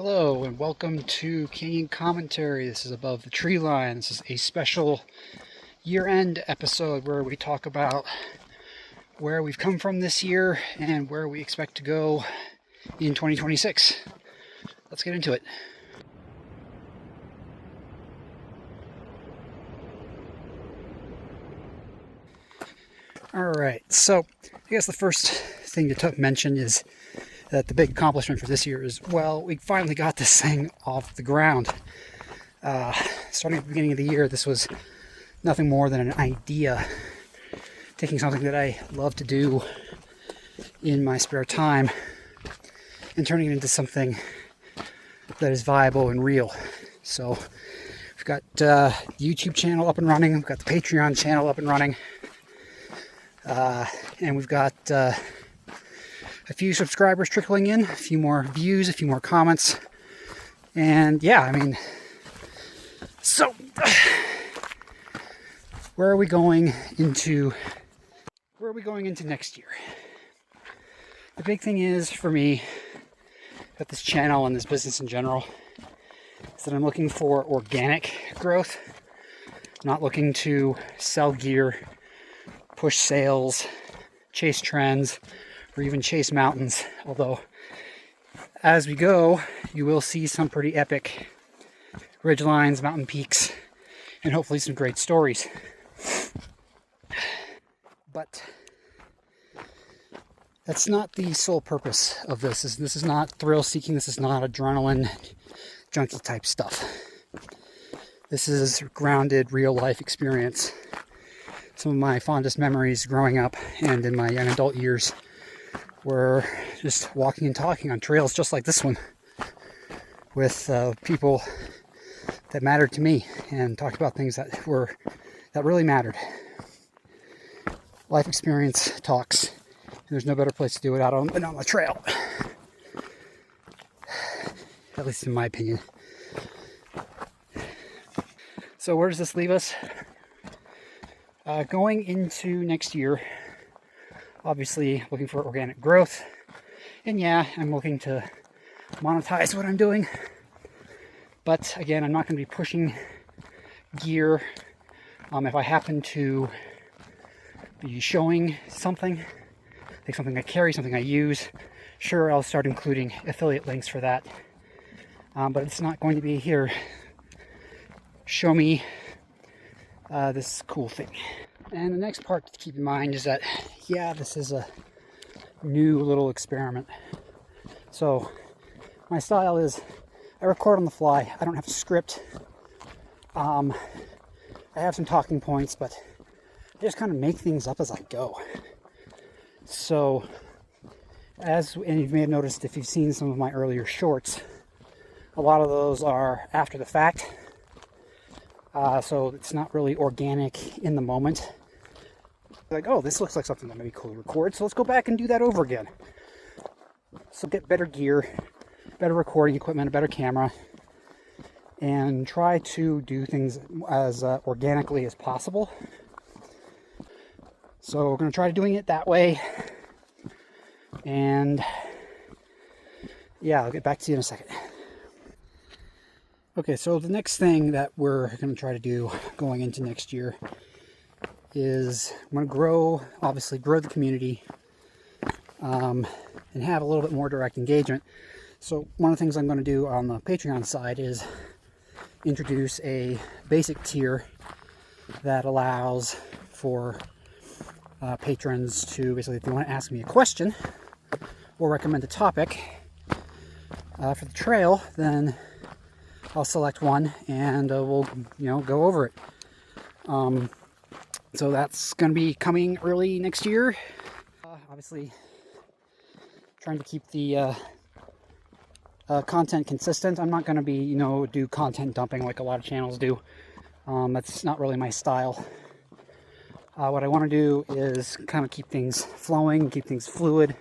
Hello and welcome to Canyon Commentary. This is Above the Treeline. This is a special year-end episode where we talk about where we've come from this year and where we expect to go in 2026. Let's get into it. Alright, so I guess the first thing to mention is that the big accomplishment for this year is, well, we finally got this thing off the ground. Starting at the beginning of the year, this was nothing more than an idea. Taking something that I love to do in my spare time and turning it into something that is viable and real. So we've got the YouTube channel up and running. We've got the Patreon channel up and running. And we've got a few subscribers trickling in, a few more views, a few more comments. And yeah, I mean, so where are we going into next year? The big thing is for me at this channel and this business in general is that I'm looking for organic growth, not looking to sell gear, push sales, chase trends, or even chase mountains. Although as we go, you will see some pretty epic ridge lines, mountain peaks, and hopefully some great stories. But that's not the sole purpose of this. This is not thrill seeking. This is not adrenaline junkie type stuff. This is grounded real life experience. Some of my fondest memories growing up and in my young adult years were just walking and talking on trails just like this one with people that mattered to me and talked about things that really mattered. Life experience talks, and there's no better place to do it than on the trail, at least in my opinion. So where does this leave us? Going into next year, obviously looking for organic growth, and yeah, I'm looking to monetize what I'm doing, but again, I'm not going to be pushing gear. If I happen to be showing something, like something I carry, something I use, sure, I'll start including affiliate links for that, but it's not going to be here, show me this cool thing. And the next part to keep in mind is that, yeah, this is a new little experiment. So my style is I record on the fly. I don't have a script. I have some talking points, but I just kind of make things up as I go. So and you may have noticed if you've seen some of my earlier shorts, a lot of those are after the fact. So it's not really organic in the moment. Like, oh, this looks like something that may be cool to record, so let's go back and do that over again. So get better gear, better recording equipment, a better camera, and try to do things as organically as possible. So we're going to try doing it that way. And yeah, I'll get back to you in a second. Okay, so the next thing that we're going to try to do going into next year is I'm going to obviously grow the community and have a little bit more direct engagement. So one of the things I'm going to do on the Patreon side is introduce a basic tier that allows for patrons to basically, if they want to ask me a question or recommend a topic for the trail, then I'll select one and we'll go over it. So that's going to be coming early next year. Obviously trying to keep the content consistent. I'm not going to be do content dumping like a lot of channels do. That's not really my style. What I want to do is kind of keep things flowing, keep things fluid.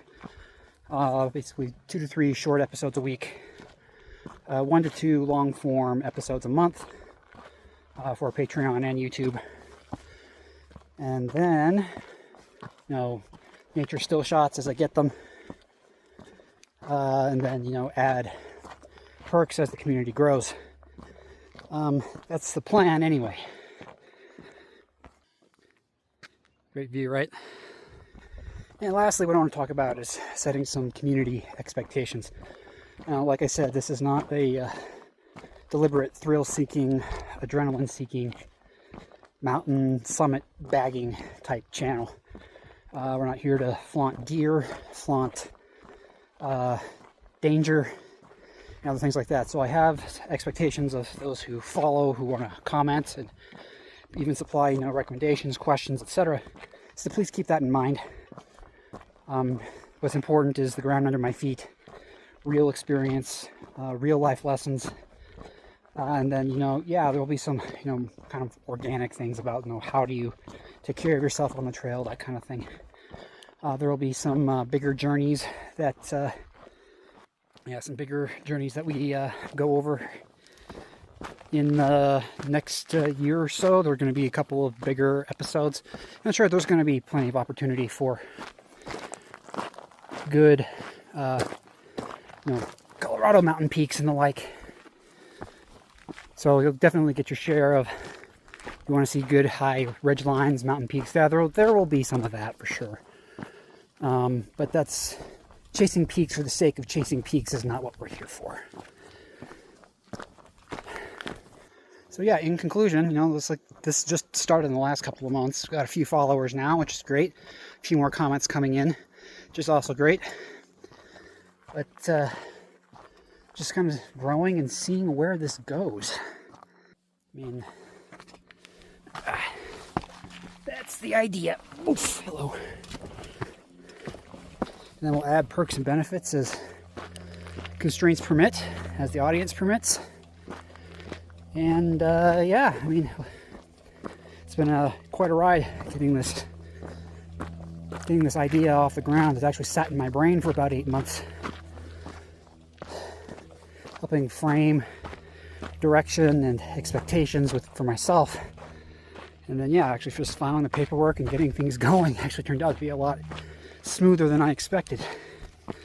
Basically 2 to 3 short episodes a week. 1 to 2 long form episodes a month for Patreon and YouTube. And then, nature still shots as I get them. And then, add perks as the community grows. That's the plan anyway. Great view, right? And lastly, what I want to talk about is setting some community expectations. Now, like I said, this is not a deliberate thrill-seeking, adrenaline-seeking, mountain summit bagging type channel. We're not here to flaunt gear, flaunt danger, and other things like that. So I have expectations of those who follow, who want to comment, and even supply, recommendations, questions, etc. So please keep that in mind. What's important is the ground under my feet, real experience, real life lessons, and then there will be some kind of organic things about how do you take care of yourself on the trail, that kind of thing. There will be some bigger journeys that we go over in the next year or so. There are going to be a couple of bigger episodes. I'm sure there's going to be plenty of opportunity for good Colorado mountain peaks and the like. So you'll definitely get your share of, you want to see good high ridge lines, mountain peaks. There will be some of that for sure. But that's chasing peaks for the sake of chasing peaks is not what we're here for. So yeah, in conclusion, this just started in the last couple of months. We've got a few followers now, which is great. A few more comments coming in, which is also great. But just kind of growing and seeing where this goes. That's the idea. Oof, hello. And then we'll add perks and benefits as constraints permit, as the audience permits. And it's been quite a ride getting this idea off the ground. It's actually sat in my brain for about 8 months, helping frame direction and expectations for myself. And then actually just filing the paperwork and getting things going actually turned out to be a lot smoother than I expected.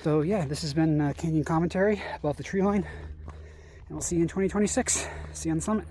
So this has been Canyon Commentary Above the Treeline, and we'll see you in 2026. See you on the summit.